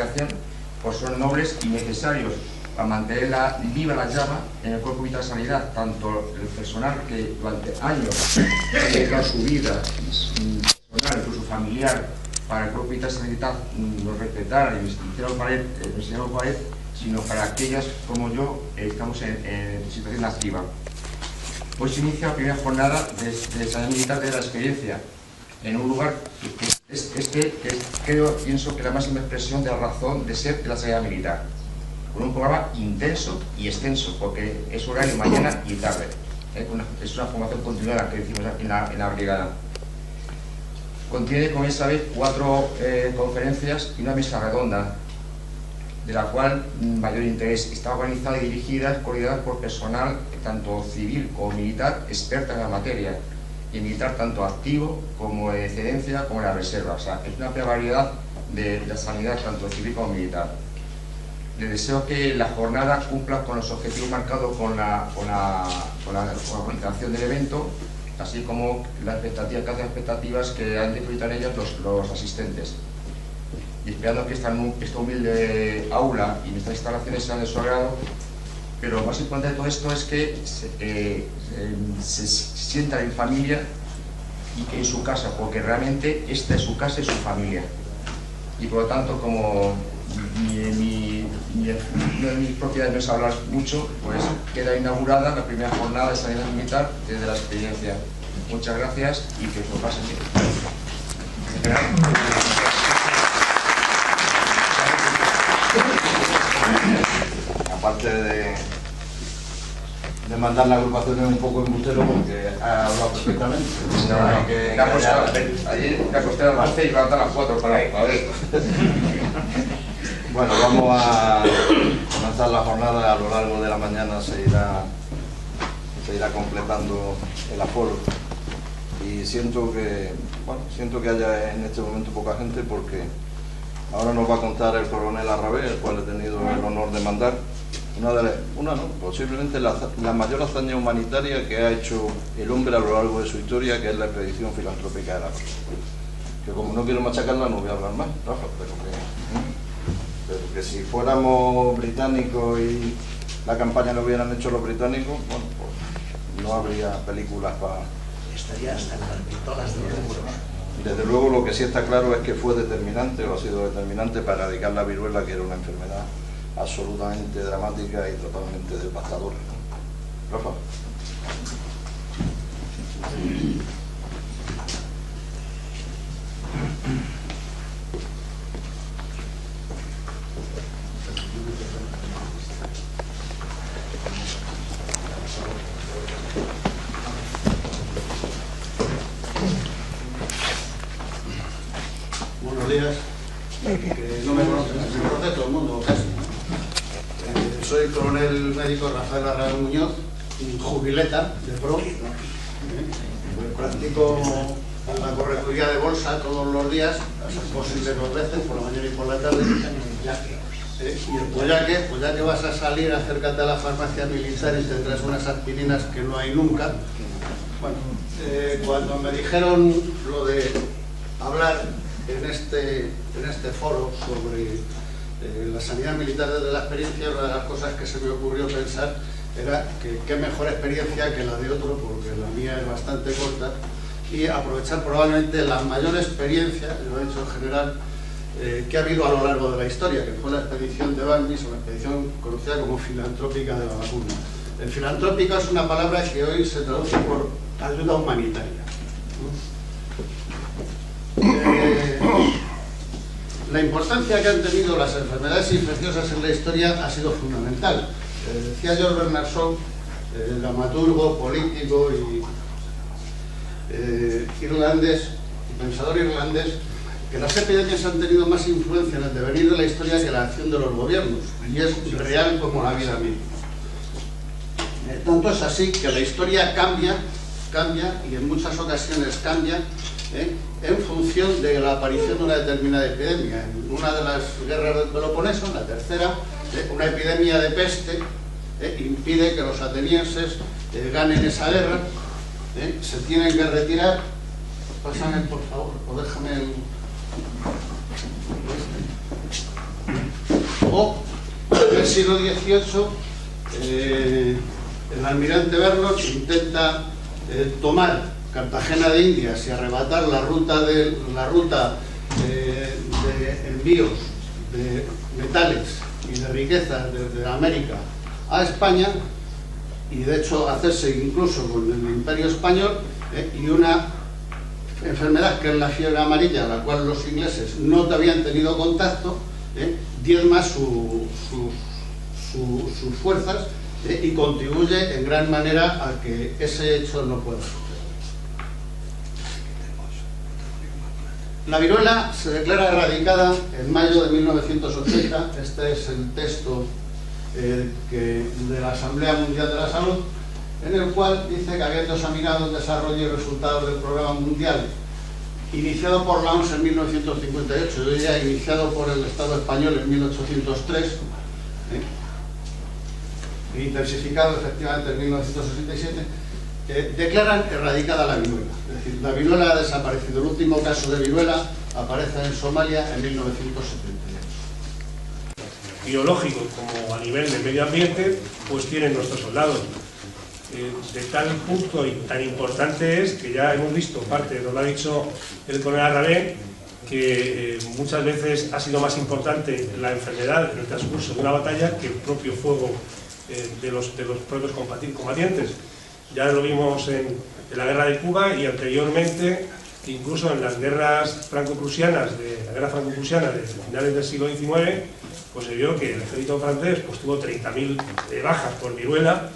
asociación, pues son nobles y necesarios para mantener viva la llama en el cuerpo vital de sanidad, tanto el personal que durante años ha dedicado su vida personal, incluso familiar, para el cuerpo vital de sanidad, lo respetara y hicieron pared, sino para aquellas como yo estamos en situación activa. Hoy se inicia la primera jornada de sanidad militar de la experiencia, en un lugar que pienso que es la máxima expresión de la razón de ser de la sanidad militar, con un programa intenso y extenso, porque es horario mañana y tarde. Es una formación continuada que decimos aquí en la brigada. Contiene, como ya sabéis, 4 conferencias y una mesa redonda, de la cual mayor interés. Está organizada y dirigida, coordinada por personal tanto civil como militar, experta en la materia, y militar tanto activo como de excedencia como en la reserva. O sea, es una amplia variedad de la sanidad tanto civil como militar. Les deseo que la jornada cumpla con los objetivos marcados con la organización del evento, así como las expectativas que han depositado en ellas los asistentes. Y esperando que esta humilde aula y nuestras instalaciones sean de su agrado, pero lo más importante de todo esto es que se sientan en familia y que en su casa, porque realmente esta es su casa y su familia. Y por lo tanto, como una de mis propiedades no es hablar mucho, pues queda inaugurada la primera jornada de sanidad militar desde la experiencia. Muchas gracias y que os lo pasen bien. Aparte de mandar la agrupación un poco embustero, porque ha hablado perfectamente. Ayer me acosté a las 11 y levanté a las 4 para ver. Bueno, vamos a comenzar la jornada. A lo largo de la mañana se irá completando el aforo. Y siento que haya en este momento poca gente, porque ahora nos va a contar el coronel Arrabé, el cual he tenido el honor de mandar, posiblemente la mayor hazaña humanitaria que ha hecho el hombre a lo largo de su historia, que es la expedición filantrópica de la Rosa. Que como no quiero machacarla, no voy a hablar más, Rafa, pero que si fuéramos británicos y la campaña lo hubieran hecho los británicos, bueno, pues no habría películas para... Estaría hasta en las pistolas de los euros. Desde luego, lo que sí está claro es que fue determinante, o ha sido determinante para erradicar la viruela, que era una enfermedad absolutamente dramática y totalmente devastadora. Rafa. Buenos días. Que no me conocen, me conoce todo el mundo casi. Soy el coronel médico Rafael Arrabé Muñoz, jubileta de pro. Practico la correduría de bolsa todos los días, es posible 2 veces, por la mañana y por la tarde. Y el pollaque, pues ya que vas a salir, acércate a la farmacia militar y tendrás unas aspirinas que no hay nunca. Bueno, cuando me dijeron lo de hablar en este foro sobre la sanidad militar desde la experiencia, una de las cosas que se me ocurrió pensar era que qué mejor experiencia que la de otro, porque la mía es bastante corta, y aprovechar probablemente la mayor experiencia, lo he dicho en general, que ha habido a lo largo de la historia, que fue la expedición de Balmis, o la expedición conocida como filantrópica de la vacuna. El filantrópico es una palabra que hoy se traduce por ayuda humanitaria. La importancia que han tenido las enfermedades infecciosas en la historia ha sido fundamental. Decía George Bernard Shaw, dramaturgo, político y irlandés, pensador irlandés, que las epidemias han tenido más influencia en el devenir de la historia que la acción de los gobiernos, y es real como la vida misma. Tanto es así que la historia cambia y en muchas ocasiones cambia en función de la aparición de una determinada epidemia. En una de las guerras del Peloponeso, en la tercera, una epidemia de peste impide que los atenienses ganen esa guerra, se tienen que retirar. Pásame, por favor, o déjame el... O en el siglo XVIII el almirante Vernon intenta tomar Cartagena de Indias y arrebatar la ruta de envíos de metales y de riquezas desde América a España, y de hecho hacerse incluso con el Imperio Español, y una enfermedad que es la fiebre amarilla, a la cual los ingleses no habían tenido contacto, diezma sus fuerzas, y contribuye en gran manera a que ese hecho no pueda suceder. La viruela se declara erradicada en mayo de 1980. Este es el texto de la Asamblea Mundial de la Salud, en el cual dice que habiendo examinado el desarrollo y resultados del programa mundial iniciado por la OMS en 1958, yo ya iniciado por el Estado español en 1803, intensificado efectivamente en 1967, declaran erradicada la viruela. Es decir, la viruela ha desaparecido. El último caso de viruela aparece en Somalia en 1978. Biológico como a nivel de medio ambiente, pues tienen nuestros soldados. De tal punto y tan importante es que ya hemos visto parte, nos lo ha dicho el coronel Arrabé, que muchas veces ha sido más importante la enfermedad en el transcurso de una batalla que el propio fuego de los propios combatientes. Ya lo vimos en la guerra de Cuba y anteriormente, incluso en las guerras franco-prusianas, la guerra franco-prusiana de finales del siglo XIX, pues se vio que el ejército francés pues, tuvo 30.000 bajas por viruela.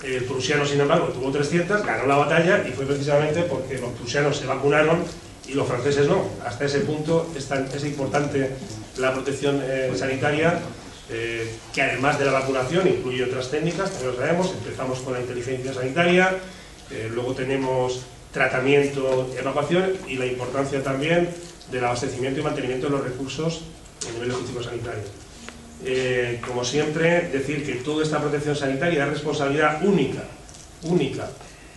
El prusiano, sin embargo, tuvo 300, ganó la batalla, y fue precisamente porque los prusianos se vacunaron y los franceses no. Hasta ese punto es importante la protección sanitaria, que además de la vacunación incluye otras técnicas, también lo sabemos. Empezamos con la inteligencia sanitaria, luego tenemos tratamiento, evacuación, y la importancia también del abastecimiento y mantenimiento de los recursos a nivel logístico-sanitario. Como siempre, decir que toda esta protección sanitaria es responsabilidad única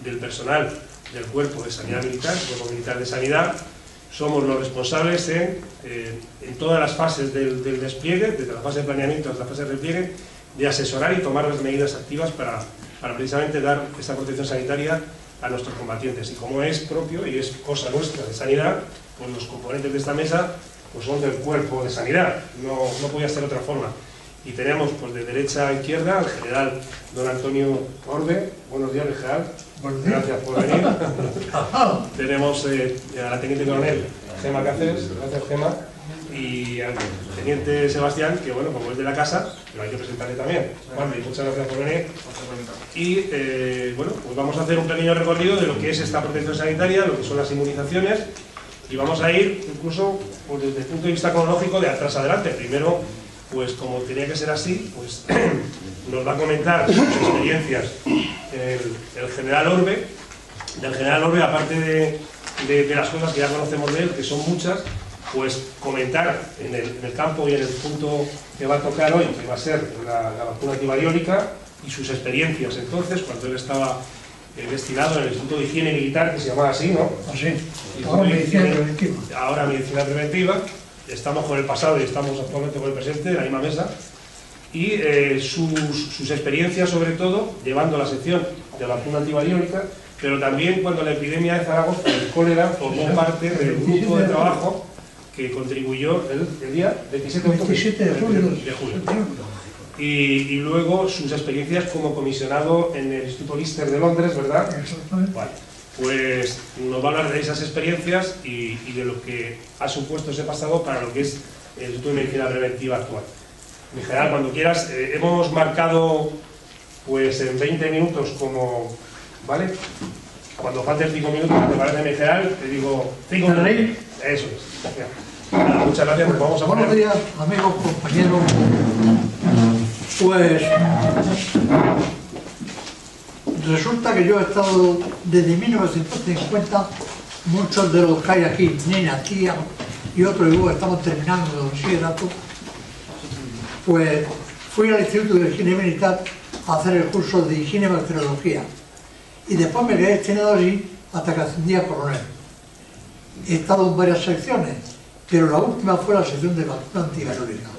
del personal del Cuerpo de Sanidad Militar, Cuerpo Militar de Sanidad. Somos los responsables en todas las fases del despliegue, desde la fase de planeamiento hasta la fase de despliegue, de asesorar y tomar las medidas activas para precisamente dar esa protección sanitaria a nuestros combatientes. Y como es propio y es cosa nuestra de sanidad, pues los componentes de esta mesa pues son del Cuerpo de Sanidad, no podía ser de otra forma. Y tenemos pues de derecha a izquierda al general don Antonio Orbe. Buenos días, general. Gracias por venir. Tenemos a la teniente coronel Gema Cáceres. Gracias, Gema. Y al teniente Sebastián, que bueno, como es de la casa, pero hay que presentarle también. Juanmi, muchas gracias por venir. Y bueno, pues vamos a hacer un pequeño recorrido de lo que es esta protección sanitaria, lo que son las inmunizaciones, y vamos a ir incluso pues, desde el punto de vista cronológico de atrás adelante. Primero, pues como tenía que ser así, pues nos va a comentar sus experiencias el general Orbe. Del general Orbe, aparte de las cosas que ya conocemos de él, que son muchas, pues comentar en el campo y en el punto que va a tocar hoy, que va a ser la vacuna antivariólica, y sus experiencias entonces, cuando él estaba destinado en el Instituto de Higiene Militar, que se llamaba así, ¿no? Así, ahora medicina preventiva. Ahora medicina preventiva. Estamos con el pasado y estamos actualmente con el presente, en la misma mesa. Y sus experiencias, sobre todo, llevando la sección de la vacuna antivariólica, pero también cuando la epidemia de Zaragoza, el cólera, formó parte del grupo de trabajo que contribuyó el día 27 de julio. Y luego sus experiencias como comisionado en el Instituto Lister de Londres, ¿verdad? Exactamente. Vale. Pues nos va a hablar de esas experiencias y de lo que ha supuesto ese pasado para lo que es el Instituto de Medicina Preventiva actual. Mi general, cuando quieras, hemos marcado pues en 20 minutos como, ¿vale? Cuando falten 5 minutos, ¿te parece, mi general? Te digo 5 minutos. Eso es. Nada, muchas gracias, pues vamos a poner... Buenos días, amigos, compañeros. Pues resulta que yo he estado desde 1950, muchos de los que hay aquí ni nacían y otros igual estamos terminando el bachillerato. Pues fui al Instituto de Higiene Militar a hacer el curso de higiene y bacteriología, y después me quedé destinado allí hasta que ascendí a coronel. He estado en varias secciones, pero la última fue la sección de vacuna antivariólica.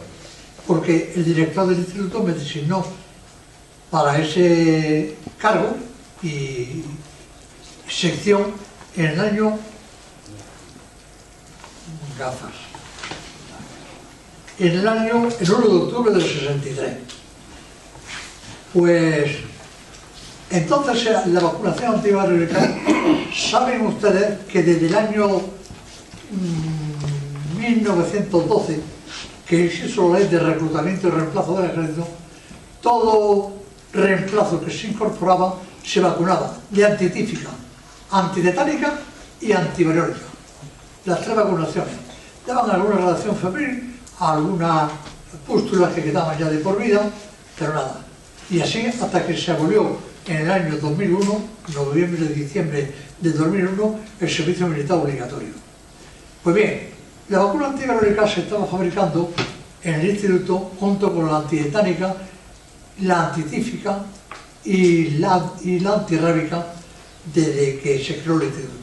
porque el director del instituto me designó para ese cargo y sección en el año el 1 de octubre del 63. Pues entonces la vacunación antivirológica, saben ustedes que desde el año 1912, que se hizo la ley de reclutamiento y reemplazo del ejército, todo reemplazo que se incorporaba se vacunaba de antitífica, antitetánica y antivirólica. Las 3 vacunaciones daban alguna relación febril, algunas pústulas que quedaban ya de por vida, pero nada. Y así hasta que se abolió en el año 2001, noviembre y diciembre de 2001, el servicio militar obligatorio. Pues bien, la vacuna antivirólica se estaba fabricando en el instituto junto con la antitetánica, la antitífica y la antirrábica desde que se creó el instituto.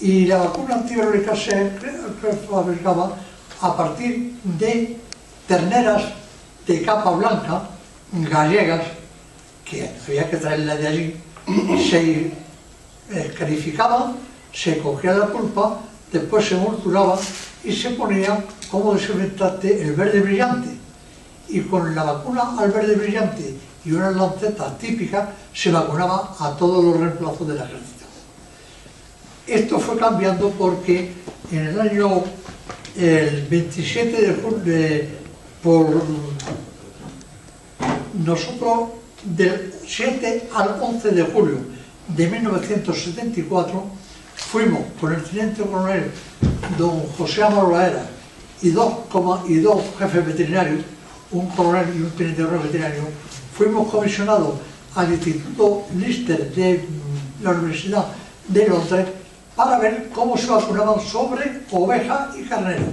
Y la vacuna antivirólica se fabricaba a partir de terneras de capa blanca, gallegas, que había que traerlas de allí, se escarificaban, se cogía la pulpa, después se molturaba y se ponía como desinfectante el verde brillante. Y con la vacuna al verde brillante y unas lancetas típicas se vacunaba a todos los reemplazos del ejército. Esto fue cambiando porque en el año el 27 de julio, por nosotros del 7 al 11 de julio de 1974 fuimos con el teniente coronel don José Amaro Laera y dos jefes veterinarios, un coronel y un teniente coronel veterinario, fuimos comisionados al Instituto Lister de la Universidad de Londres para ver cómo se vacunaban sobre oveja y carnero,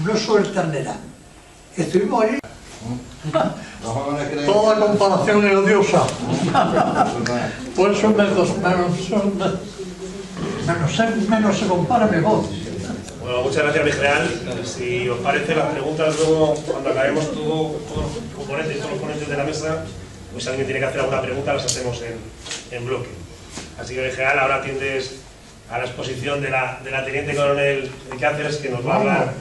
no sobre ternera. Estuvimos allí. Toda comparación es odiosa. Por eso menos se compara mejor. Bueno, muchas gracias, mi general. Si os parece, las preguntas luego, cuando acabemos todos los ponentes de la mesa, pues si alguien tiene que hacer alguna pregunta, las hacemos en bloque. Así que, mi general, ahora atiendes a la exposición de la teniente coronel de Cáceres, que nos va a hablar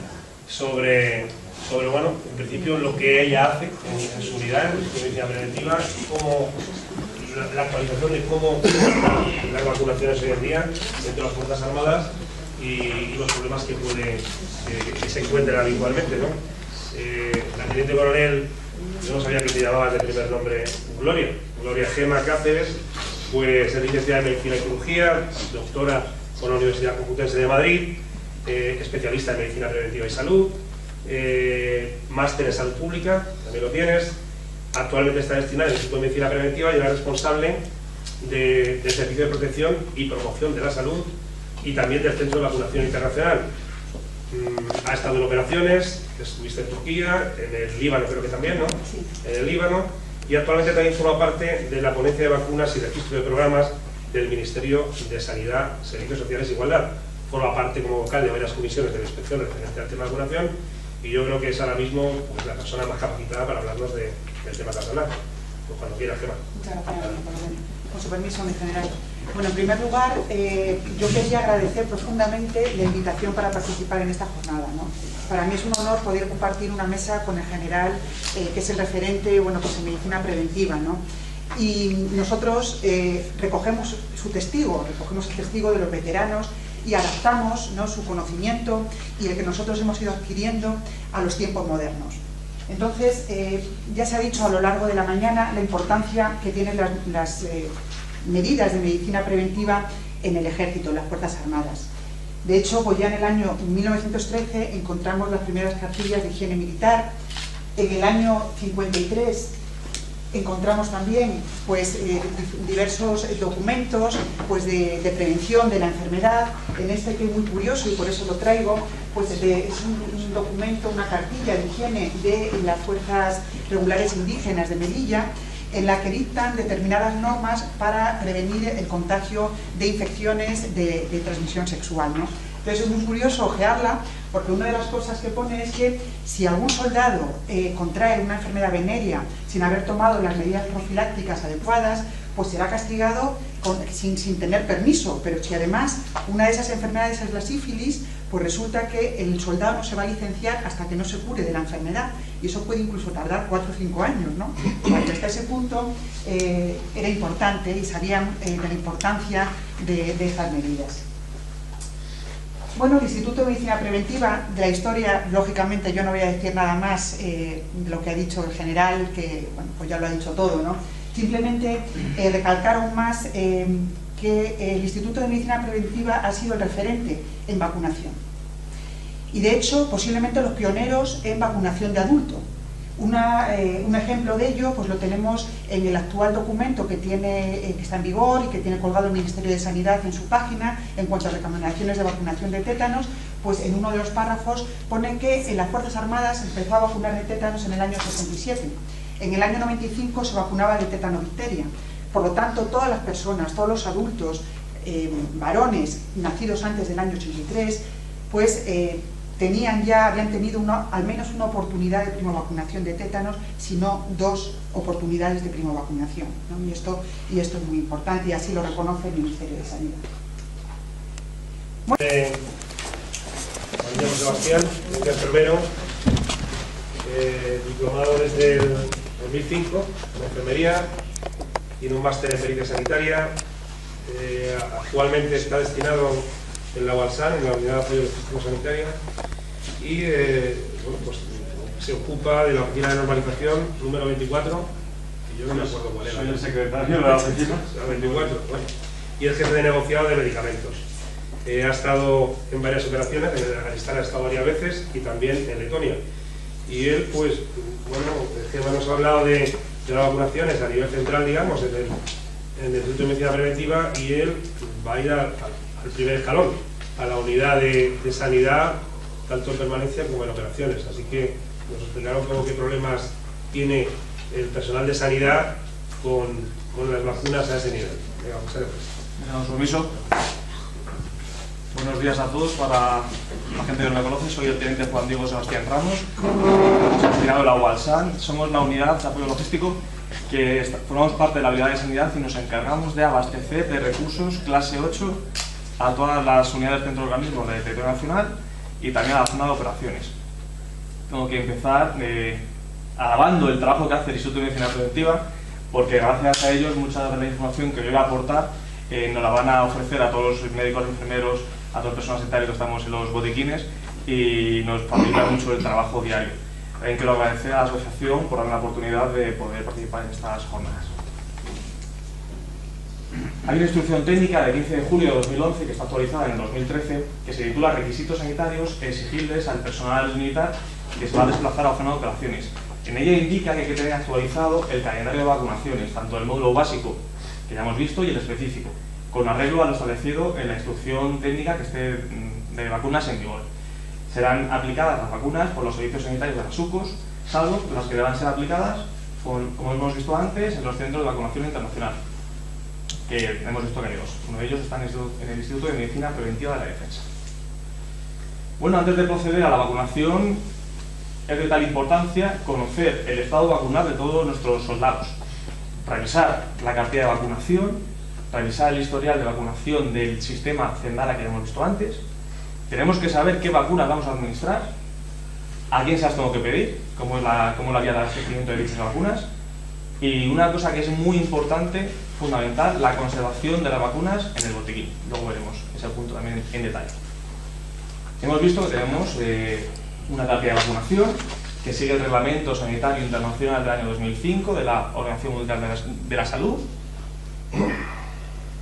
sobre bueno, en principio lo que ella hace en su unidad, en su medicina preventiva, cómo la actualización de cómo las vacunaciones hoy en día dentro de las Fuerzas Armadas y los problemas que se encuentran habitualmente, ¿no? La teniente coronel, yo no sabía que te llamabas de primer nombre Gloria Gema Cáceres, pues es licenciada en Medicina y Cirugía, doctora por la Universidad Complutense de Madrid, especialista en Medicina Preventiva y Salud, máster en Salud Pública, también lo tienes. Actualmente está destinada al Instituto de Medicina Preventiva y es la responsable del Servicio de Protección y Promoción de la Salud y también del Centro de Vacunación Internacional. Ha estado en operaciones, estuviste en Turquía, en el Líbano creo que también, ¿no? Sí. En el Líbano, y actualmente también forma parte de la ponencia de vacunas y registro de programas del Ministerio de Sanidad, Servicios Sociales e Igualdad. Forma parte como vocal de varias comisiones de la inspección referente al tema de vacunación y yo creo que es ahora mismo pues, la persona más capacitada para hablarnos del tema personal. Pues cuando quieras, Gemma. Muchas gracias, con su permiso, mi general. Bueno, en primer lugar, yo quería agradecer profundamente la invitación para participar en esta jornada, ¿no? Para mí es un honor poder compartir una mesa con el general, que es el referente, bueno, pues en medicina preventiva, ¿no? Y nosotros recogemos su testigo, recogemos el testigo de los veteranos y adaptamos, ¿no?, su conocimiento y el que nosotros hemos ido adquiriendo a los tiempos modernos. Entonces, ya se ha dicho a lo largo de la mañana la importancia que tienen las medidas de medicina preventiva en el ejército, en las Fuerzas Armadas. De hecho, pues ya en el año 1913 encontramos las primeras cartillas de higiene militar. En el año 53 encontramos también pues, diversos documentos pues, de prevención de la enfermedad. En este, que es muy curioso y por eso lo traigo, pues es un documento, una cartilla de higiene de las Fuerzas Regulares Indígenas de Melilla, en la que dictan determinadas normas para prevenir el contagio de infecciones de transmisión sexual, ¿no? Entonces es muy curioso ojearla, porque una de las cosas que pone es que si algún soldado contrae una enfermedad venérea sin haber tomado las medidas profilácticas adecuadas, pues será castigado sin tener permiso. Pero si además una de esas enfermedades es la sífilis, pues resulta que el soldado no se va a licenciar hasta que no se cure de la enfermedad, y eso puede incluso tardar 4 o 5 años, ¿no? Porque hasta ese punto era importante, y sabían de la importancia de estas medidas. Bueno, el Instituto de Medicina Preventiva, de la historia, lógicamente yo no voy a decir nada más de lo que ha dicho el general, que bueno, pues ya lo ha dicho todo, ¿no? Simplemente recalcar aún más que el Instituto de Medicina Preventiva ha sido el referente en vacunación. Y de hecho, posiblemente los pioneros en vacunación de adulto. Un ejemplo de ello pues lo tenemos en el actual documento que está en vigor y que tiene colgado el Ministerio de Sanidad en su página en cuanto a recomendaciones de vacunación de tétanos. Pues en uno de los párrafos pone que en las Fuerzas Armadas empezó a vacunar de tétanos en el año 67. En el año 95 se vacunaba de tétano-difteria. Por lo tanto, todas las personas, todos los adultos, varones nacidos antes del año 83, pues habían tenido al menos una oportunidad de primovacunación de tétanos, si no 2 oportunidades de primovacunación, ¿no? Y esto es muy importante, y así lo reconoce el Ministerio de Sanidad. Me llamo Sebastián, soy enfermero, diplomado desde el 2005 en enfermería y en un máster en pericia sanitaria. Actualmente está destinado en la UALSAN, en la Unidad de Apoyo Logístico Sanitaria, y bueno, pues, se ocupa de la oficina de normalización número 24, y yo no me acuerdo cuál era. Soy el secretario de la oficina. La 24, bueno, y el jefe de negociado de medicamentos. Ha estado en varias operaciones, en Afganistán ha estado varias veces, y también en Letonia. Y él, pues, bueno, el jefe nos ha hablado de las vacunaciones a nivel central, digamos, en el Instituto de Medicina Preventiva, y él va a ir al primer escalón, a la unidad de sanidad, tanto en permanencia como en operaciones. Así que nos explicaron cómo qué problemas tiene el personal de sanidad con las vacunas a ese nivel. Venga, muchas gracias. Damos permiso. Buenos días a todos. Para la gente que no me conoce, soy el teniente Juan Diego Sebastián Ramos, destinado de la UALSAN. Somos la unidad de apoyo logístico que formamos parte de la unidad de sanidad y nos encargamos de abastecer de recursos clase 8 a todas las unidades dentro del organismo del territorio nacional y también a la zona de operaciones. Tengo que empezar alabando el trabajo que hace el Instituto de Medicina Preventiva, porque gracias a ellos mucha de la información que yo voy a aportar nos la van a ofrecer a todos los médicos, enfermeros, a todas las personas sanitarias que estamos en los botiquines, y nos facilita mucho el trabajo diario. También quiero agradecer a la asociación por darme la oportunidad de poder participar en estas jornadas. Hay una instrucción técnica de 15 de julio de 2011 que está actualizada en el 2013, que se titula Requisitos sanitarios exigibles al personal militar que se va a desplazar a la zona de operaciones. En ella indica que hay que tener actualizado el calendario de vacunaciones, tanto el módulo básico, que ya hemos visto, y el específico, con arreglo a lo establecido en la instrucción técnica que esté de vacunas en vigor. Serán aplicadas las vacunas por los servicios sanitarios de las UCOs, salvo las que deban ser aplicadas, como hemos visto antes, en los centros de vacunación internacional, que hemos visto que hay 2. Uno de ellos está en el Instituto de Medicina Preventiva de la Defensa. Bueno, antes de proceder a la vacunación, es de tal importancia conocer el estado vacunal de todos nuestros soldados, revisar la cartilla de vacunación, revisar el historial de vacunación del sistema Cendara que ya hemos visto antes. Tenemos que saber qué vacunas vamos a administrar, a quién se las tengo que pedir, cómo es la vía de abastecimiento de dichas vacunas, y una cosa que es muy importante, fundamental, la conservación de las vacunas en el botiquín. Luego veremos ese punto también en detalle. Hemos visto que tenemos una cartilla de vacunación que sigue el Reglamento Sanitario Internacional del año 2005 de la Organización Mundial de la Salud.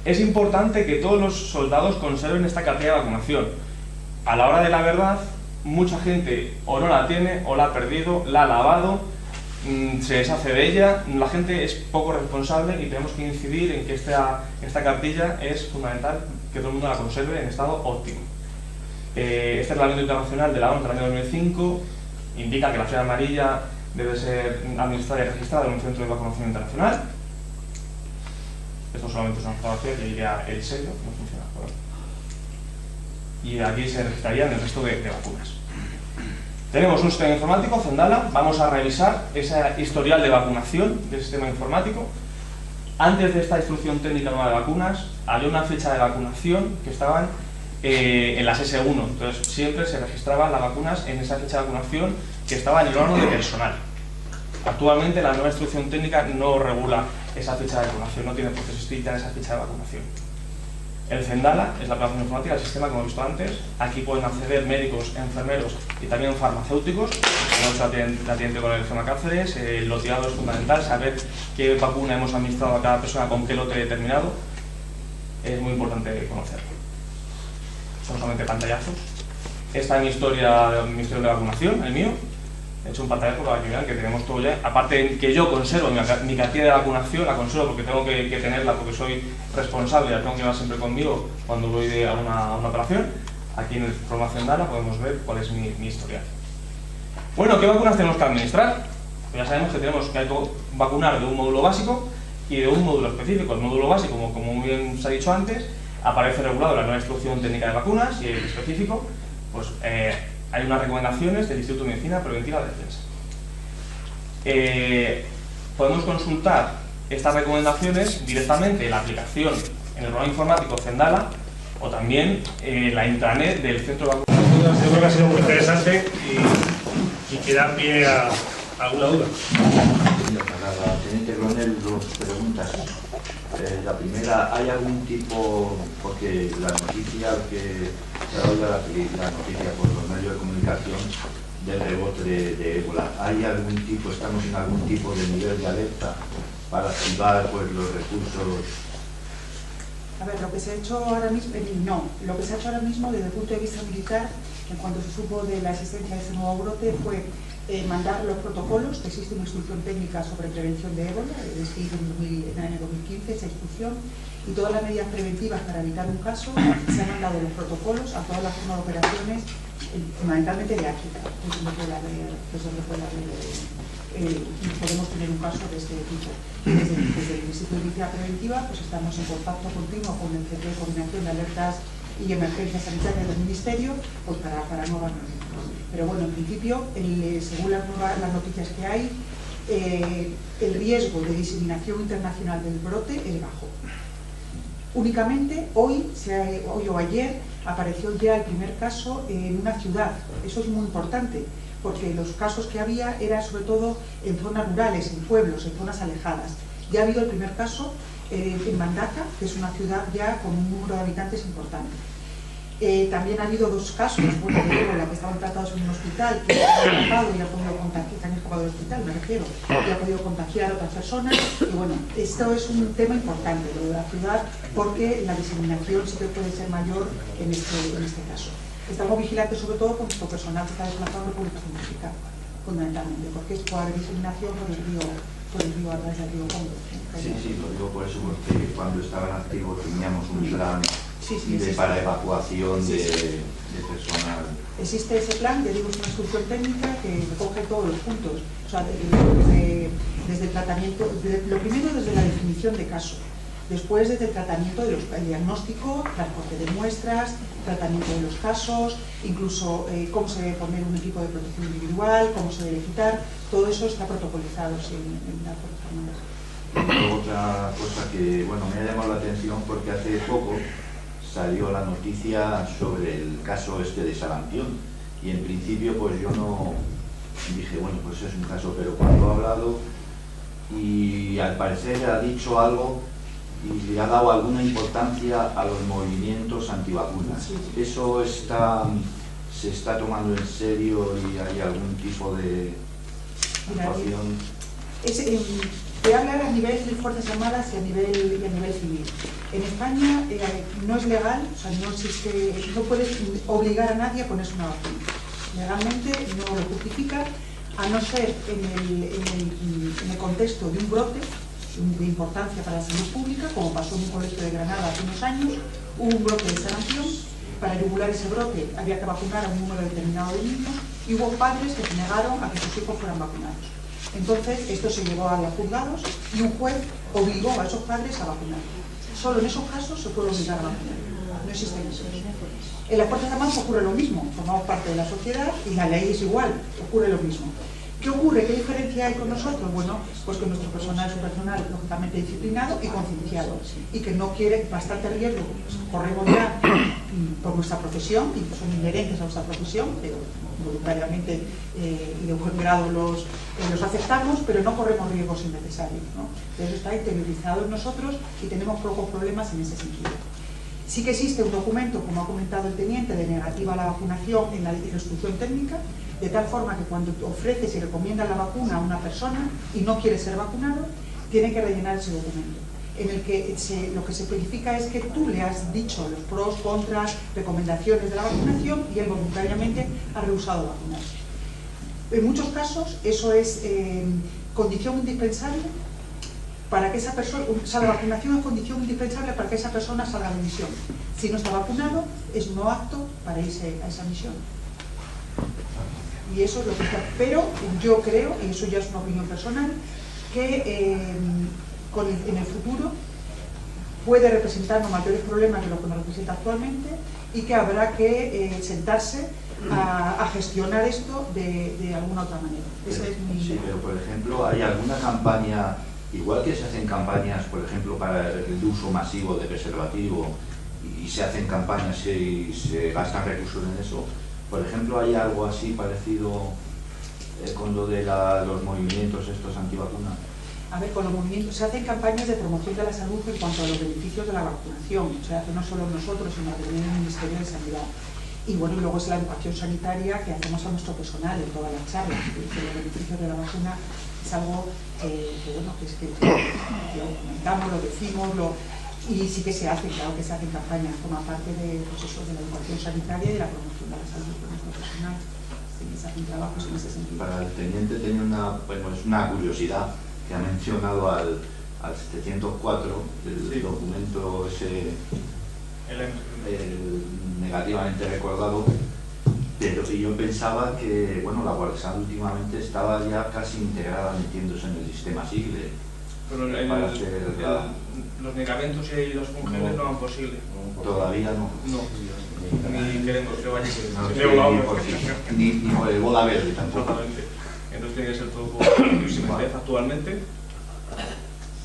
Es importante que todos los soldados conserven esta cartilla de vacunación. A la hora de la verdad, mucha gente o no la tiene, o la ha perdido, la ha lavado, se deshace de ella. La gente es poco responsable y tenemos que incidir en que esta cartilla es fundamental que todo el mundo la conserve en estado óptimo. Este reglamento internacional de la OMS del año 2005 indica que la fiebre amarilla debe ser administrada y registrada en un centro de vacunación internacional. Esto solamente es una fotografía que iría el sello, no funciona. y aquí se registrarían el resto de vacunas. Tenemos un sistema informático, Zendala. Vamos a revisar ese historial de vacunación del sistema informático. Antes de esta instrucción técnica nueva de vacunas, había una fecha de vacunación que estaban en las S1. Entonces, siempre se registraban las vacunas en esa fecha de vacunación que estaba en el órgano de personal. Actualmente, la nueva instrucción técnica no regula esa fecha de vacunación, no tiene por qué existir ya esa fecha de vacunación. El Zendala es la plataforma informática del sistema que hemos visto antes. Aquí pueden acceder médicos, enfermeros y también farmacéuticos. Hemos hecho la teniente con el Gemma Cáceres. El loteado es fundamental, saber qué vacuna hemos administrado a cada persona con qué lote determinado. Es muy importante conocerlo. Son solamente pantallazos. Esta es mi historia de vacunación, el mío. He hecho un pantallazo para que vean que tenemos todo ya. Aparte que yo conservo mi cartilla de vacunación, la conservo porque tengo que tenerla, porque soy responsable, la tengo que llevar siempre conmigo cuando voy a una operación. Aquí en el programa Zendala podemos ver cuál es mi historial. Bueno, ¿qué vacunas tenemos que administrar? Pues ya sabemos que tenemos que vacunar de un módulo básico y de un módulo específico. El módulo básico, como muy bien se ha dicho antes, aparece regulado en la nueva instrucción técnica de vacunas, y el específico, pues hay unas recomendaciones del Instituto de Medicina Preventiva de Defensa. Podemos consultar estas recomendaciones directamente en la aplicación en el programa informático Zendala o también en la intranet del centro de vacunación. Yo creo que ha sido muy interesante y que da pie a alguna duda. Para la teniente coronel, dos preguntas. La primera, ¿hay algún tipo, porque la noticia que se ha dado la noticia por los medios de comunicación del rebote de ébola, ¿hay algún tipo, estamos en algún tipo de nivel de alerta para activar pues los recursos? A ver, lo que se ha hecho ahora mismo, lo que se ha hecho ahora mismo desde el punto de vista militar, en cuanto se supo de la existencia de ese nuevo brote, fue mandar los protocolos, que existe una instrucción técnica sobre prevención de ébola, es decir, en el año 2015 esa instrucción, y todas las medidas preventivas para evitar un caso. Se han mandado los protocolos a todas las zonas de operaciones, fundamentalmente de África, que es donde podemos tener un caso de este tipo. Desde el Instituto de Medicina Preventiva pues estamos en contacto continuo con el Centro de Coordinación de Alertas y Emergencias Sanitarias del Ministerio, pues para nuevas noticias. Pero bueno, en principio, según las noticias que hay, el riesgo de diseminación internacional del brote es bajo. Únicamente hoy o ayer apareció ya el primer caso en una ciudad. Eso es muy importante, porque los casos que había eran sobre todo en zonas rurales, en pueblos, en zonas alejadas. Ya ha habido el primer caso en Mandaka, que es una ciudad ya con un número de habitantes importante. También ha habido dos casos de ébola que estaban tratados en un hospital, que han escapado y han podido contagiar, que han escapado del hospital, me refiero, y ha podido contagiar a otras personas. Y bueno, esto es un tema importante, lo de la ciudad, porque la diseminación sí que puede ser mayor en este caso. Estamos vigilantes sobre todo con nuestro personal que está desplazado en República Dominicana, fundamentalmente, porque es por diseminación por el río a través del río Congo. Sí, lo digo por eso, porque cuando estaban activos teníamos un plan para evacuación de personal. Existe ese plan, ya digo, es una instrucción técnica que recoge todos los puntos, o sea, desde el tratamiento, lo primero desde la definición de caso, después desde el tratamiento del diagnóstico, transporte de muestras, tratamiento de los casos, incluso cómo se debe poner un equipo de protección individual, cómo se debe quitar, todo eso está protocolizado en las Fuerzas Armadas. Otra cosa que bueno, me ha llamado la atención porque hace poco salió la noticia sobre el caso este de Sarampión y en principio pues yo no dije, bueno, pues es un caso, pero cuando ha hablado y al parecer ha dicho algo y le ha dado alguna importancia a los movimientos antivacunas. ¿Eso se está tomando en serio y hay algún tipo de actuación? Voy a hablar a nivel de Fuerzas Armadas y a nivel civil. En España no es legal, o sea, no puedes obligar a nadie a ponerse una vacuna. Legalmente no lo justifica, a no ser en el contexto de un brote de importancia para la salud pública, como pasó en un colegio de Granada hace unos años. Hubo un brote de sarampión. Para regular ese brote había que vacunar a un número determinado de niños y hubo padres que se negaron a que sus hijos fueran vacunados. Entonces, esto se llevó a los juzgados y un juez obligó a esos padres a vacunar. Solo en esos casos se puede obligar a vacunar. no existen esos. En las Fuerzas Armadas ocurre lo mismo, formamos parte de la sociedad y la ley es igual, ocurre lo mismo. ¿Qué ocurre? ¿Qué diferencia hay con nosotros? Bueno, pues que nuestro personal es un personal lógicamente disciplinado y concienciado y que no quiere bastante riesgo. Corremos ya por nuestra profesión y son inherentes a nuestra profesión, pero voluntariamente y de un buen grado los aceptamos, pero no corremos riesgos innecesarios, ¿no? Eso está interiorizado en nosotros y tenemos pocos problemas en ese sentido. Sí que existe un documento, como ha comentado el teniente, de negativa a la vacunación en la instrucción técnica, de tal forma que cuando ofreces y recomiendas la vacuna a una persona y no quiere ser vacunado, tiene que rellenar ese documento, en el que lo que se verifica es que tú le has dicho los pros, contras, recomendaciones de la vacunación y él voluntariamente ha rehusado vacunarse. En muchos casos eso es condición indispensable para que esa persona, o sea, la vacunación es condición indispensable para que esa persona salga de misión. Si no está vacunado, es no apto para irse a esa misión. Y eso es lo que está. Pero yo creo, y eso ya es una opinión personal, que en el futuro puede representarnos mayores problemas de lo que nos representa actualmente y que habrá que sentarse a gestionar esto de alguna otra manera. Ese es mi... Sí, pero por ejemplo, ¿hay alguna campaña, igual que se hacen campañas, por ejemplo, para el uso masivo de preservativo y se hacen campañas y se gastan recursos en eso? Por ejemplo, ¿hay algo así parecido con lo de los movimientos estos antivacunas? A ver, con los movimientos se hacen campañas de promoción de la salud en cuanto a los beneficios de la vacunación. Se hace no solo nosotros, sino también en el Ministerio de Sanidad. Y bueno, y luego es la educación sanitaria que hacemos a nuestro personal en todas las charlas. Que los beneficios de la vacuna es algo que comentamos, lo decimos, y sí que se hace, claro que se hacen campañas, forma parte de, pues eso, de la educación sanitaria y de la promoción de la salud de nuestro personal. Sí, se hacen trabajos en ese sentido. Para el teniente tenía una curiosidad que ha mencionado al 704, el documento ese negativamente recordado, pero yo pensaba que la Guardia Civil últimamente estaba ya casi integrada metiéndose en el sistema SIGLE. Pero los medicamentos y los fungibles no van posible. Todavía no. No, ni queremos que vaya ni por el bola verde tampoco. Totalmente. Entonces tiene que ser todo por SIMETEF actualmente,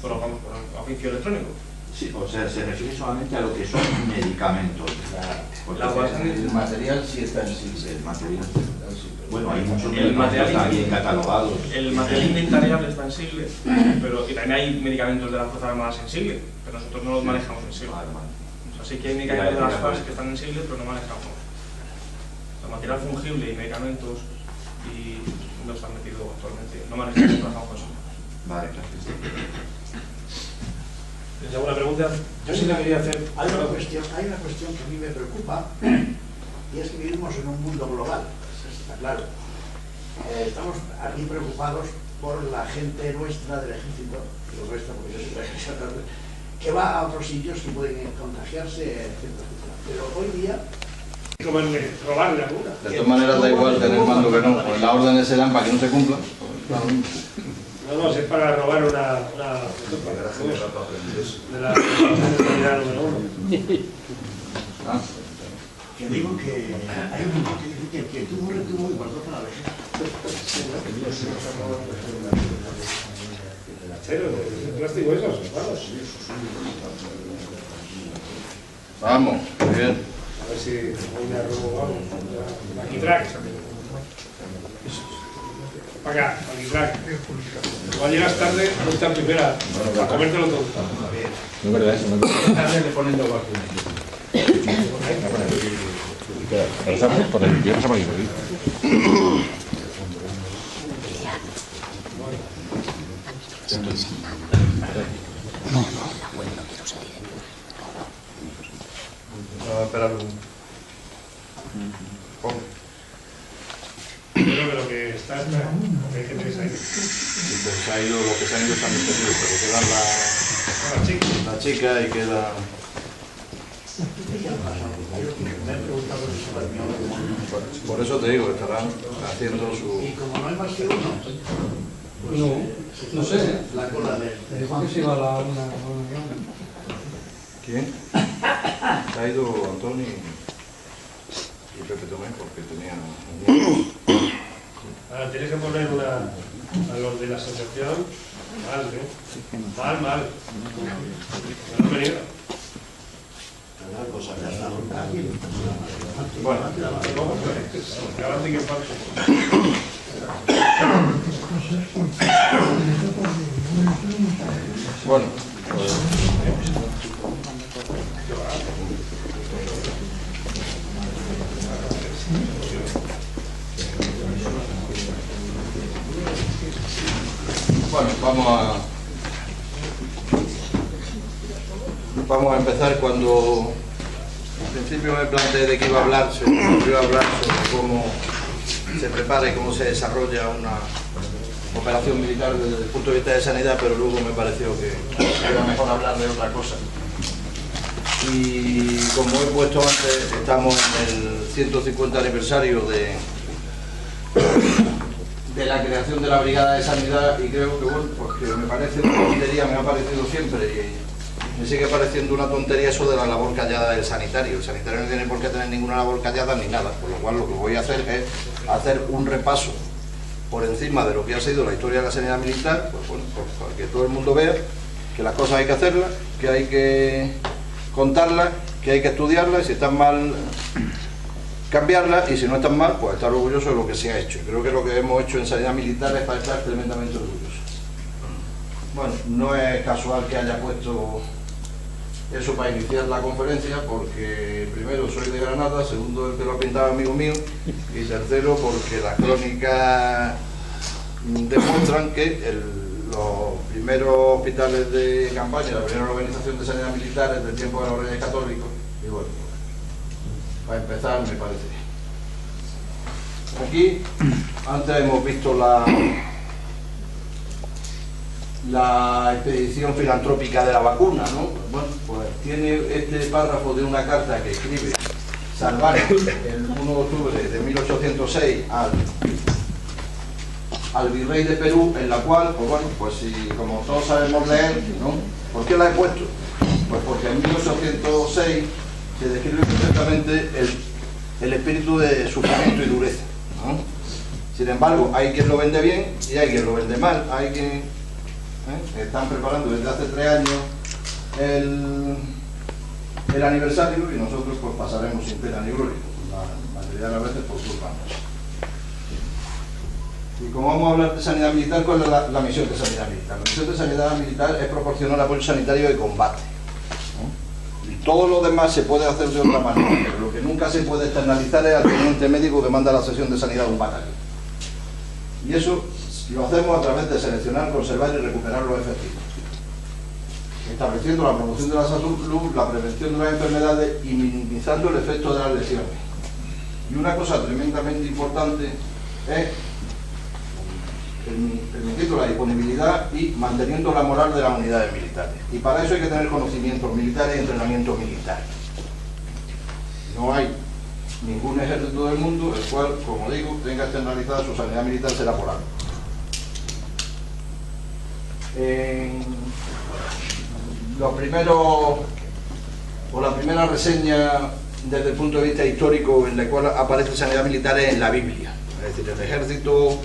pero vamos, por oficio electrónico. Sí, o sea, se refiere solamente a lo que son medicamentos. El material sí está en SIGLE. El material. Bueno, hay muchos medicamentos también catalogados. El material inventariable está en SIGLE, pero y también hay medicamentos de las Fuerzas Armadas en SIGLE, pero nosotros no los manejamos en SIGLE. O sea, sí que hay medicamentos de las FARC que están en SIGLE, pero no manejamos. El material fungible y medicamentos y no están metidos actualmente. No manejamos, trabajamos con eso. Vale, gracias. ¿Tienes alguna pregunta? Yo sí le quería hacer. Hay una cuestión que a mí me preocupa, y es que vivimos en un mundo global, eso está claro. Estamos aquí preocupados por la gente nuestra del ejército, lo nuestro porque yo soy del ejército, que va a otros sitios que pueden contagiarse, etcétera. Pero hoy día... Como en robar la cura. De todas maneras da igual tener mando que no, pues las órdenes se dan para que no se cumplan. No, es para robar una de la unidad número 1. Que digo que hay un grupo que dice que tuvo retuvo y guardó para la vejez. Pero el plástico esos, vamos. Vamos, muy bien. A ver si hoy me robo algo. Maquitrack. Para acá, Maquitrack. Cuando llegas tarde, no está en primera. Para comértelo todo. No es verdad eso, no es verdad. Tarde le ponen dos vacunas. Pasamos por ahí, yo pasamos aquí. Vamos a esperar un poco. Yo creo que lo que está, porque hay gente que se ha ido. Se ha ido, lo que se han ido están despedidos, pero queda la chica y queda... Por eso te digo, estarán haciendo su... Y como no hay más que uno, pues No sé. la cola de... ¿Qué se iba a la una? ¿Quién? Se ha ido Antoni y Pepe Tomé porque tenía... Ahora tienes que poner a los de la asociación mal, ¿eh? Mal. No han venido. Bueno, acaban de que falta. bueno. Bueno, vamos a empezar. Cuando al principio me planteé de que iba a hablar, se me ocurrió hablar sobre cómo se prepara y cómo se desarrolla una operación militar desde el punto de vista de sanidad, pero luego me pareció que era mejor hablar de otra cosa. Y como he puesto antes, estamos en el 150 aniversario de la creación de la Brigada de Sanidad, y creo que, bueno, pues que me parece una tontería, me ha parecido siempre, y me sigue pareciendo una tontería eso de la labor callada del sanitario. El sanitario no tiene por qué tener ninguna labor callada ni nada, por lo cual lo que voy a hacer es hacer un repaso por encima de lo que ha sido la historia de la sanidad militar, pues bueno, pues para que todo el mundo vea que las cosas hay que hacerlas, que hay que contarlas, que hay que estudiarlas, y si están mal, cambiarlas, y si no están mal, pues estar orgulloso de lo que se ha hecho. Creo que lo que hemos hecho en sanidad militar es para estar tremendamente orgullosos. Bueno, no es casual que haya puesto eso para iniciar la conferencia, porque primero soy de Granada, segundo el que lo ha pintado amigo mío, y tercero porque las crónicas demuestran que los primeros hospitales de campaña, la primera organización de sanidad militar es del tiempo de los Reyes Católicos, y bueno, para empezar me parece. Aquí antes hemos visto la expedición filantrópica de la vacuna, ¿no? Bueno, pues tiene este párrafo de una carta que escribe Salvares el 1 de octubre de 1806 al virrey de Perú, en la cual, pues bueno, pues si como todos sabemos leer, ¿no? ¿Por qué la he puesto? Pues porque en 1806 se describe perfectamente el espíritu de sufrimiento y dureza, ¿no? Sin embargo, hay quien lo vende bien y hay quien lo vende mal. Hay quien están preparando desde hace 3 años el aniversario, y nosotros pues pasaremos sin pena ni gloria, la mayoría de las veces por culpa nuestra. Y como vamos a hablar de sanidad militar, ¿cuál es la misión de sanidad militar? La misión de sanidad militar es proporcionar apoyo sanitario de combate, ¿no? Y todo lo demás se puede hacer de otra manera, pero lo que nunca se puede externalizar es al teniente médico que manda la sesión de sanidad de un batallón. Y eso lo hacemos a través de seleccionar, conservar y recuperar los efectivos, estableciendo la promoción de la salud, la prevención de las enfermedades y minimizando el efecto de las lesiones. Y una cosa tremendamente importante es permitiendo la disponibilidad y manteniendo la moral de las unidades militares. Y para eso hay que tener conocimientos militares y entrenamiento militar. No hay ningún ejército del mundo el cual, como digo, tenga externalizada su sanidad militar, será por algo. La primera reseña desde el punto de vista histórico en la cual aparece sanidad militar es en la Biblia. Es decir, el ejército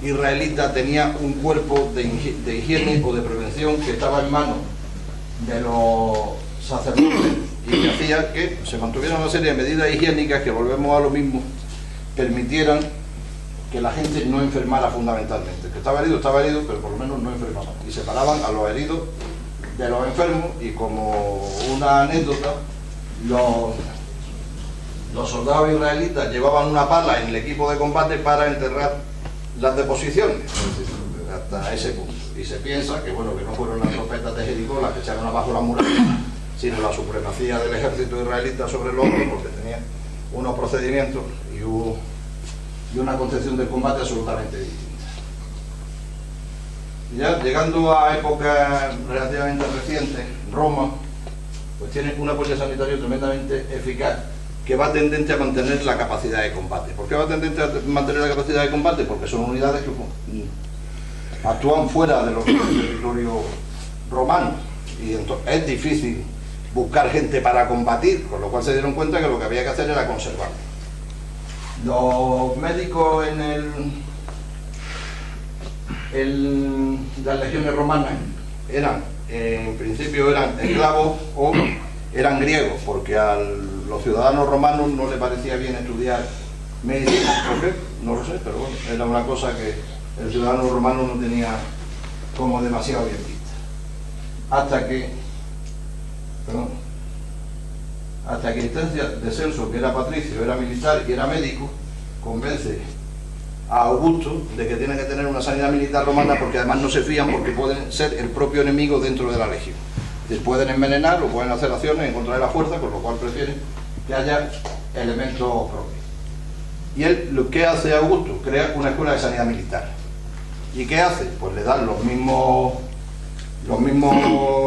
israelita tenía un cuerpo de higiene o de prevención que estaba en manos de los sacerdotes y que hacía que se mantuvieran una serie de medidas higiénicas que, volvemos a lo mismo, permitieran que la gente no enfermara fundamentalmente. El que estaba herido, pero por lo menos no enfermaba. Y separaban a los heridos de los enfermos, y como una anécdota, los soldados israelitas llevaban una pala en el equipo de combate para enterrar las deposiciones, hasta ese punto. Y se piensa que, bueno, que no fueron las trompetas de Jericó las que echaron abajo la muralla, sino la supremacía del ejército israelita sobre los otros, porque tenía unos procedimientos y una concepción del combate absolutamente distinta. Y ya llegando a épocas relativamente recientes, Roma pues tiene un apoyo sanitario tremendamente eficaz, que va tendente a mantener la capacidad de combate. ¿Por qué va tendente a mantener la capacidad de combate? Porque son unidades que actúan fuera de lo que es el territorio romano, y entonces es difícil buscar gente para combatir, con lo cual se dieron cuenta que lo que había que hacer era conservar. Los médicos en las legiones romanas en principio eran esclavos o eran griegos, porque a los ciudadanos romanos no les parecía bien estudiar medicina. ¿Por qué? No lo sé, pero bueno, era una cosa que el ciudadano romano no tenía como demasiado bien vista. Hasta que a instancia de Celso, que era patricio, era militar y era médico, convence a Augusto de que tiene que tener una sanidad militar romana, porque además no se fían, porque pueden ser el propio enemigo dentro de la legión. Les pueden envenenar o pueden hacer acciones en contra de la fuerza, con lo cual prefieren que haya elementos propios. Y él, lo que hace Augusto, crea una escuela de sanidad militar. ¿Y qué hace? Pues le dan los mismos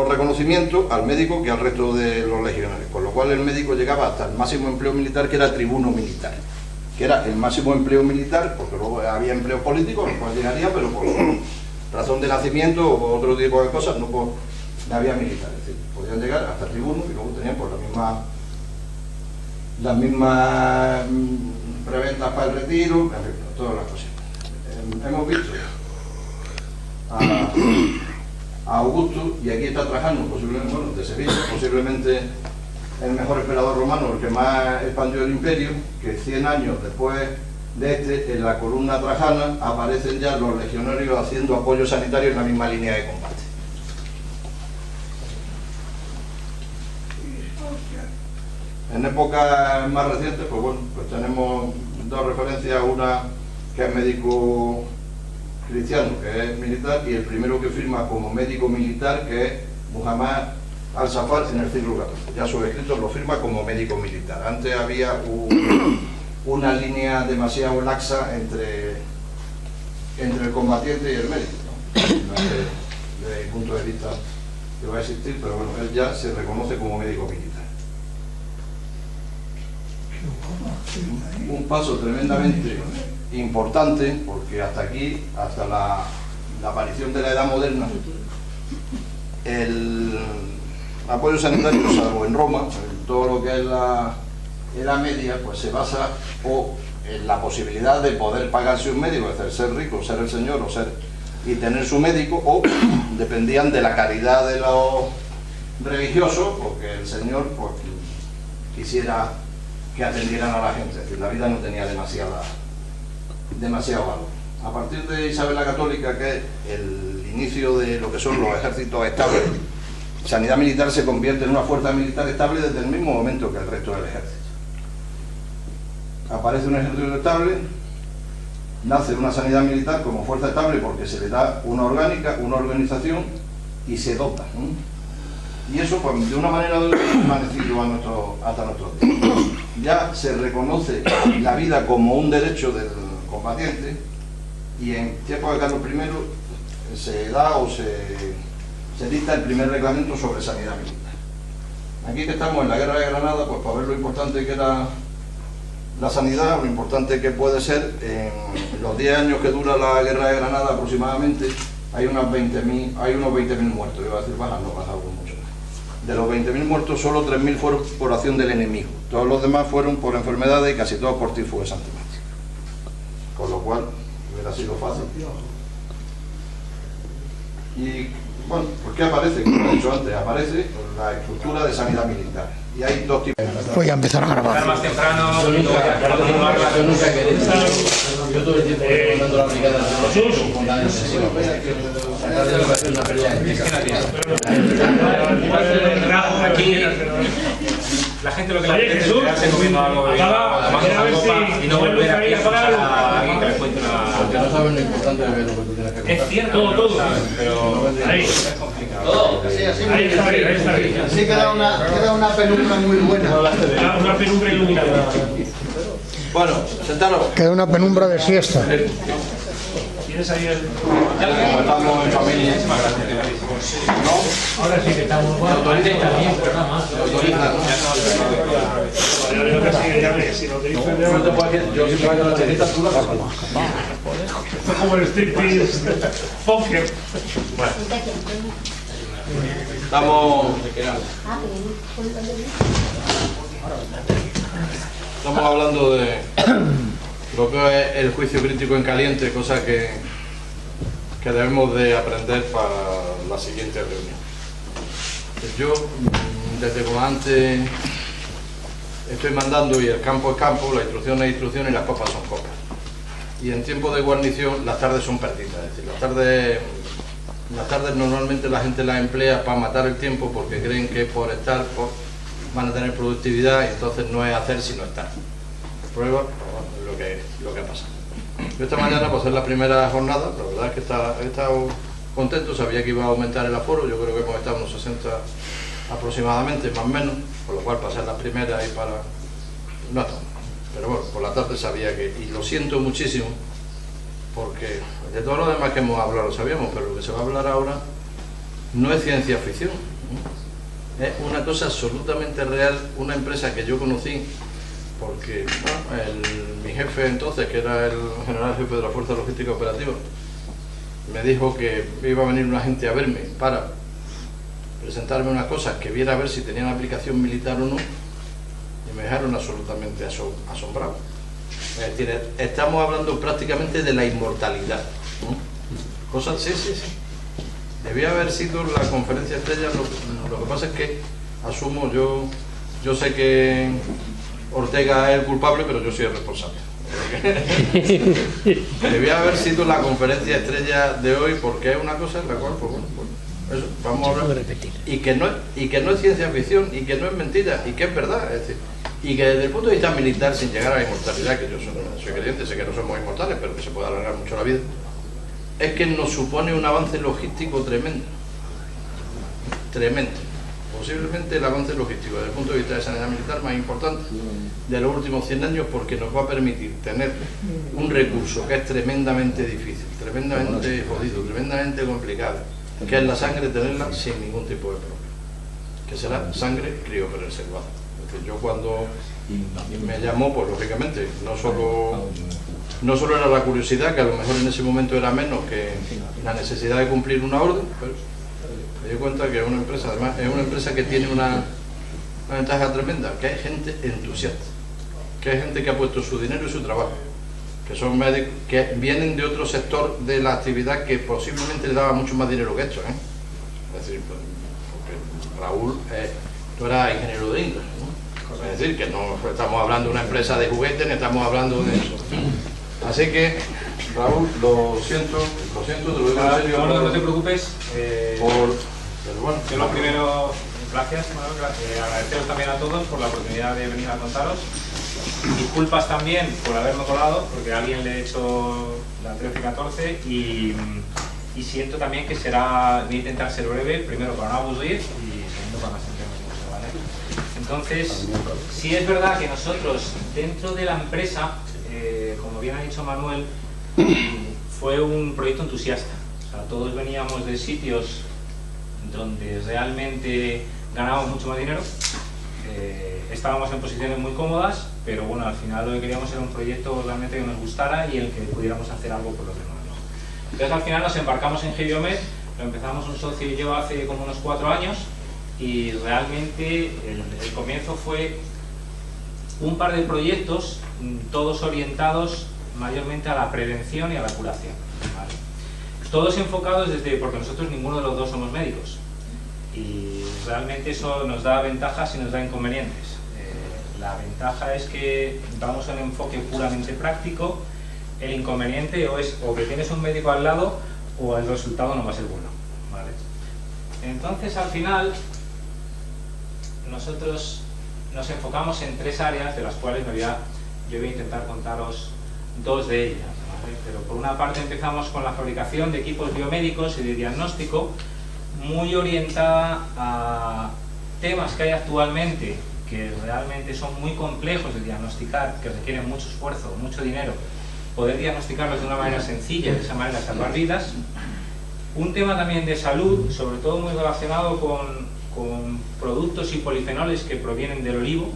reconocimientos al médico que al resto de los legionarios, con lo cual el médico llegaba hasta el máximo empleo militar, que era tribuno militar, que era el máximo empleo militar, porque luego había empleo político, los cuales llegaría, pero por razón de nacimiento o por otro tipo de cosas no había militar, es decir, podían llegar hasta tribuno y luego tenían pues las mismas preventas para el retiro, en fin, todas las cosas. Hemos visto a Augusto, y aquí está Trajano, posiblemente, bueno, de Sevilla, posiblemente el mejor emperador romano, el que más expandió el imperio, que 100 años después de este, en la columna trajana, aparecen ya los legionarios haciendo apoyo sanitario en la misma línea de combate. En épocas más recientes, pues bueno, pues tenemos dos referencias, una que es médico cristiano, que es militar, y el primero que firma como médico militar, que es Muhammad al-Safar, en el siglo XIV. Ya sus escritos lo firma como médico militar. Antes había una línea demasiado laxa entre el combatiente y el médico, ¿no? Desde mi punto de vista que va a existir, pero bueno, él ya se reconoce como médico militar. Un paso tremendamente importante, porque hasta aquí, hasta la aparición de la edad moderna, el apoyo sanitario, salvo en Roma, en todo lo que es la Edad Media, pues se basa o en la posibilidad de poder pagarse un médico, es decir, ser rico, ser el señor y tener su médico, o dependían de la caridad de los religiosos, porque el señor pues quisiera que atendieran a la gente, es decir, la vida no tenía demasiado valor. A partir de Isabel la Católica, que es el inicio de lo que son los ejércitos estables, sanidad militar se convierte en una fuerza militar estable desde el mismo momento que el resto del ejército. Aparece un ejército estable, nace una sanidad militar como fuerza estable porque se le da una orgánica, una organización y se dota, ¿no? Y eso, pues, de una manera o de otra, ha permanecido hasta nuestros días. Ya se reconoce la vida como un derecho del combatiente, y en tiempos de Carlos I se da o se dicta el primer reglamento sobre sanidad militar. Aquí que estamos en la Guerra de Granada, pues para ver lo importante que era la sanidad, lo importante que puede ser, en los 10 años que dura la Guerra de Granada aproximadamente, hay unos 20.000 muertos. Yo iba a decir bajas, no bajas mucho. De los 20.000 muertos, solo 3.000 fueron por acción del enemigo. Todos los demás fueron por enfermedades y casi todos por tifus exantemático. Con lo cual, hubiera sido fácil. Y, bueno, pues ¿qué aparece? Como he dicho antes, aparece la estructura de sanidad militar. Y hay dos tipos. Voy a empezar a grabar. Más temprano, Yo nunca he querido. Yo todo el tiempo mandando la brigada con la intensiva. Sacar de educación una pérdida de aquí la gente lo que le apetece es quedarse comiendo algo de una copa y no volver aquí a escuchar a alguien que les cuente una... Porque no saben lo importante de lo que tú tienes que contar. Es cierto, todo, pero ahí es complicado. Todo, así está bien. Así queda una penumbra muy buena. Una penumbra iluminada. Bueno, sentaros. Queda una penumbra de siesta. ¿Tienes ahí el...? Como estamos en familia. Ahora sí que estamos... Bueno, También, pero nada más. Si lo tenéis Yo si traigo las chelitas, tú las hagas. como el striptease funker. Bueno. Estamos hablando de lo que es el juicio crítico en caliente, cosa que debemos de aprender para la siguiente reunión. Yo, desde como antes, estoy mandando y el campo es campo, la instrucción es instrucción y las copas son copas. Y en tiempo de guarnición las tardes son perdidas, es decir, las tardes normalmente la gente las emplea para matar el tiempo porque creen que por estar van a tener productividad y entonces no es hacer sino estar. Prueba lo que ha pasado. Yo esta mañana, por ser la primera jornada, la verdad es que he estado contento, sabía que iba a aumentar el aforo, yo creo que hemos estado unos 60 aproximadamente, más o menos, por lo cual para ser la primera y para... no está mal. Pero bueno, por la tarde sabía que, y lo siento muchísimo, porque de todo lo demás que hemos hablado lo sabíamos, pero lo que se va a hablar ahora no es ciencia ficción, es una cosa absolutamente real, una empresa que yo conocí, porque mi jefe entonces, que era el general jefe de la Fuerza Logística Operativa, me dijo que iba a venir una gente a verme para presentarme unas cosas que viera a ver si tenían aplicación militar o no, y me dejaron absolutamente asombrado. Es decir, estamos hablando prácticamente de la inmortalidad, ¿no? Cosas, sí. Debía haber sido la conferencia estrella, lo que pasa es que asumo, yo sé que Ortega es el culpable, pero yo soy el responsable. Debía haber sido la conferencia estrella de hoy, porque es una cosa en la cual, pues bueno, eso, vamos a hablar, y que no es ciencia ficción, y que no es mentira, y que es verdad, es decir, y que desde el punto de vista militar, sin llegar a la inmortalidad, que yo soy creyente, sé que no somos inmortales, pero que se puede alargar mucho la vida, es que nos supone un avance logístico tremendo, posiblemente el avance logístico desde el punto de vista de sanidad militar más importante de los últimos 100 años, porque nos va a permitir tener un recurso que es tremendamente difícil, tremendamente jodido, tremendamente complicado, que es la sangre, tenerla sin ningún tipo de problema, que será sangre criopreservada. Es decir, yo cuando me llamó, pues lógicamente, no solo era la curiosidad, que a lo mejor en ese momento era menos que la necesidad de cumplir una orden, pero me di cuenta que es una empresa, además es una empresa que tiene una ventaja tremenda, que hay gente entusiasta, que hay gente que ha puesto su dinero y su trabajo, que son médicos que vienen de otro sector de la actividad que posiblemente le daba mucho más dinero que esto, Es decir, porque Raúl, tú eras ingeniero de Indra, ¿no? Es decir, que no estamos hablando de una empresa de juguetes, ni estamos hablando de eso. Así que, Raúl, lo siento, te lo digo en serio. No te preocupes. Pero bueno, yo lo primero, gracias, Manuel, agradeceros también a todos por la oportunidad de venir a contaros. Disculpas también por haberme colado, porque a alguien le he hecho la 13-14 y siento también que voy a intentar ser breve, primero para no aburrir y segundo para no sentirme mucho, ¿vale? Entonces, sí es verdad que nosotros, dentro de la empresa, como bien ha dicho Manuel, fue un proyecto entusiasta. O sea, todos veníamos de sitios donde realmente ganábamos mucho más dinero, estábamos en posiciones muy cómodas, pero bueno, al final lo que queríamos era un proyecto realmente que nos gustara y en el que pudiéramos hacer algo por los demás, ¿no? Entonces al final nos embarcamos en Heviomed, lo empezamos un socio y yo hace como unos 4 años y realmente el comienzo fue un par de proyectos, todos orientados mayormente a la prevención y a la curación, ¿vale? Todos enfocados porque nosotros ninguno de los dos somos médicos y realmente eso nos da ventajas y nos da inconvenientes. La ventaja es que vamos a un enfoque puramente práctico, el inconveniente o que tienes un médico al lado o el resultado no va a ser bueno, ¿vale? Entonces al final nosotros nos enfocamos en 3 áreas, de las cuales en realidad yo voy a intentar contaros 2 de ellas, ¿vale? Pero por una parte empezamos con la fabricación de equipos biomédicos y de diagnóstico, muy orientada a temas que hay actualmente que realmente son muy complejos de diagnosticar, que requieren mucho esfuerzo, mucho dinero, poder diagnosticarlos de una manera sencilla y de esa manera salvar vidas. Un tema también de salud, sobre todo muy relacionado con productos y polifenoles que provienen del olivo.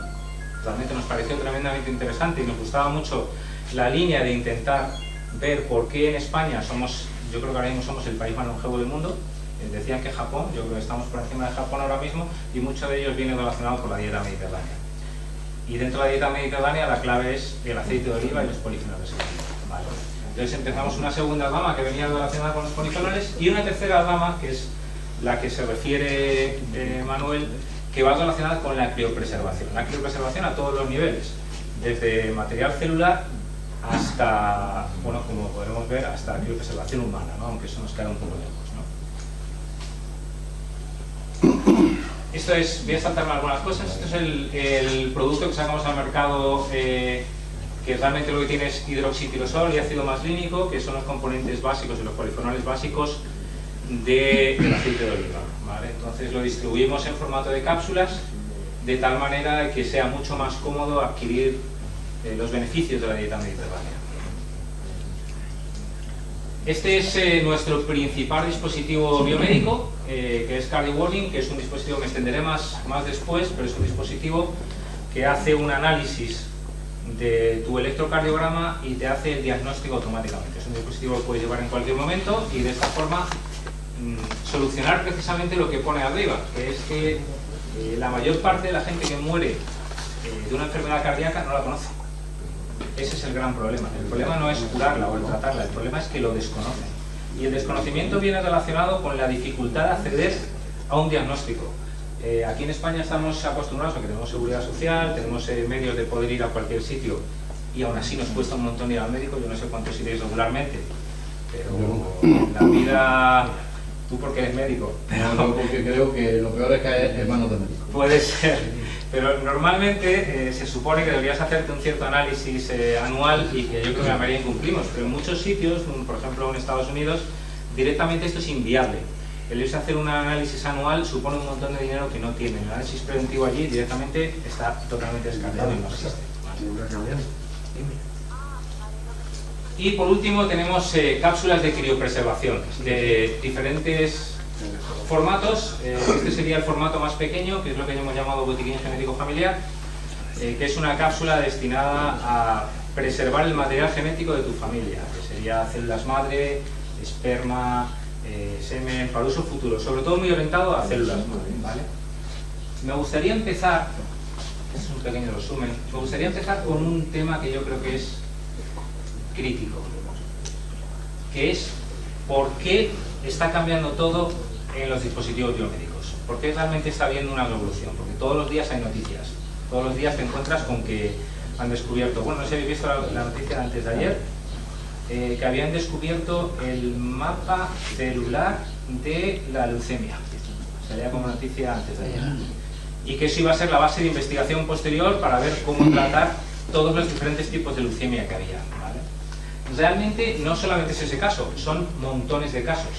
Realmente nos pareció tremendamente interesante y nos gustaba mucho la línea de intentar ver por qué en España yo creo que ahora mismo somos el país más longevo del mundo Decían que Japón, yo creo que estamos por encima de Japón ahora mismo, y muchos de ellos vienen relacionados con la dieta mediterránea. Y dentro de la dieta mediterránea la clave es el aceite de oliva y los polifenoles. Vale. Entonces empezamos una segunda rama que venía relacionada con los polifenoles y una tercera rama, que es la que se refiere Manuel, que va relacionada con la criopreservación. La criopreservación a todos los niveles, desde material celular hasta, bueno, como podemos ver, hasta la criopreservación humana, ¿no? Aunque eso nos queda un poco lejos, ¿no? Esto es, voy a saltarme algunas cosas. Esto es el producto que sacamos al mercado, que realmente lo que tiene es hidroxitirosol y ácido maslínico, que son los componentes básicos y los polifenoles básicos del aceite de oliva, ¿vale? Entonces lo distribuimos en formato de cápsulas, de tal manera que sea mucho más cómodo adquirir los beneficios de la dieta mediterránea. Este es nuestro principal dispositivo biomédico, que es CardioWorking, que es un dispositivo, me extenderé más después, pero es un dispositivo que hace un análisis de tu electrocardiograma y te hace el diagnóstico automáticamente. Es un dispositivo que puedes llevar en cualquier momento y de esta forma solucionar precisamente lo que pone arriba, que es que la mayor parte de la gente que muere de una enfermedad cardíaca no la conoce. Ese es el gran problema. El problema no es curarla o el tratarla, el problema es que lo desconocen. Y el desconocimiento viene relacionado con la dificultad de acceder a un diagnóstico. Aquí en España estamos acostumbrados a que tenemos seguridad social, tenemos medios de poder ir a cualquier sitio y aún así nos cuesta un montón ir al médico. Yo no sé cuántos iréis regularmente, pero en la vida, tú porque eres médico. No, porque creo que lo peor es caer en manos de médico. Puede ser, pero normalmente se supone que deberías hacerte un cierto análisis anual y que yo creo que la mayoría incumplimos, pero en muchos sitios, por ejemplo en Estados Unidos, directamente esto es inviable. El hecho de hacer un análisis anual supone un montón de dinero que no tienen. El análisis preventivo allí directamente está totalmente descartado y no existe. Y por último tenemos cápsulas de criopreservación de diferentes formatos. Este sería el formato más pequeño, que es lo que hemos llamado botiquín genético familiar, que es una cápsula destinada a preservar el material genético de tu familia, que sería células madre, esperma, semen, para uso futuro, sobre todo muy orientado a células madre, ¿vale? Me gustaría empezar, es un pequeño resumen, me gustaría empezar con un tema que yo creo que es crítico, que es por qué está cambiando todo en los dispositivos biomédicos. ¿Por qué realmente está habiendo una revolución? Porque todos los días hay noticias, todos los días te encuentras con que han descubierto, bueno, no sé si habéis visto la noticia de antes de ayer, que habían descubierto el mapa celular de la leucemia. Salía como noticia antes de ayer. Y que eso iba a ser la base de investigación posterior para ver cómo tratar todos los diferentes tipos de leucemia que había, ¿vale? Realmente no solamente es ese caso, son montones de casos.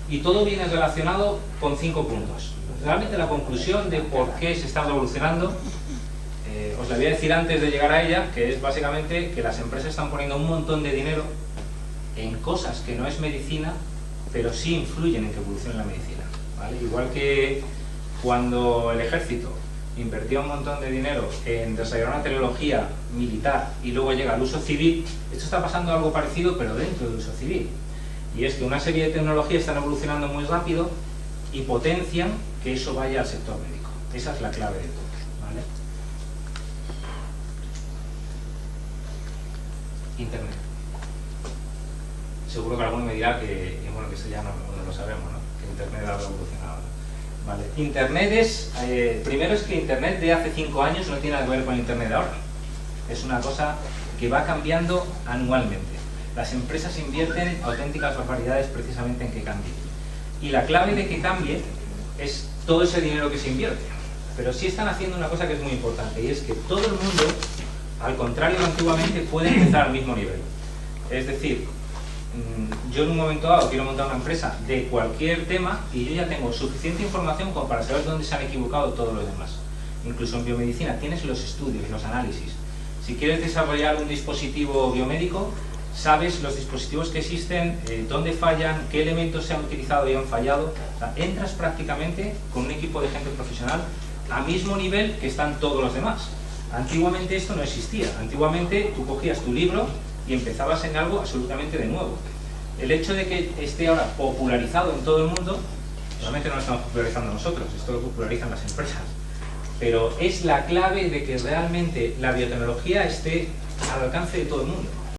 Y todo viene relacionado con 5 puntos. Realmente la conclusión de por qué se está revolucionando, os la voy a decir antes de llegar a ella, que es básicamente que las empresas están poniendo un montón de dinero en cosas que no es medicina, pero sí influyen en que evolucione la medicina, ¿vale? Igual que cuando el ejército invertía un montón de dinero en desarrollar una tecnología militar y luego llega al uso civil, esto está pasando algo parecido pero dentro del uso civil. Y es que una serie de tecnologías están evolucionando muy rápido y potencian que eso vaya al sector médico. Esa es la clave de todo, ¿vale? Internet. Seguro que alguno me dirá que, bueno, que eso ya no lo sabemos, ¿no? Que Internet ha revolucionado. Vale. Internet es, primero es que Internet de hace 5 años no tiene nada que ver con Internet de ahora. Es una cosa que va cambiando anualmente. Las empresas invierten auténticas barbaridades precisamente en que cambie. Y la clave de que cambie es todo ese dinero que se invierte. Pero sí están haciendo una cosa que es muy importante, y es que todo el mundo, al contrario de antiguamente, puede empezar al mismo nivel. Es decir, yo en un momento dado quiero montar una empresa de cualquier tema y yo ya tengo suficiente información como para saber dónde se han equivocado todos los demás. Incluso en biomedicina tienes los estudios, los análisis. Si quieres desarrollar un dispositivo biomédico, sabes los dispositivos que existen, dónde fallan, qué elementos se han utilizado y han fallado. O sea, entras prácticamente con un equipo de gente profesional a mismo nivel que están todos los demás. Antiguamente esto no existía. Antiguamente tú cogías tu libro y empezabas en algo absolutamente de nuevo. El hecho de que esté ahora popularizado en todo el mundo Solamente no lo estamos popularizando nosotros, esto lo popularizan las empresas. Pero es la clave de que realmente la biotecnología esté al alcance de todo el mundo.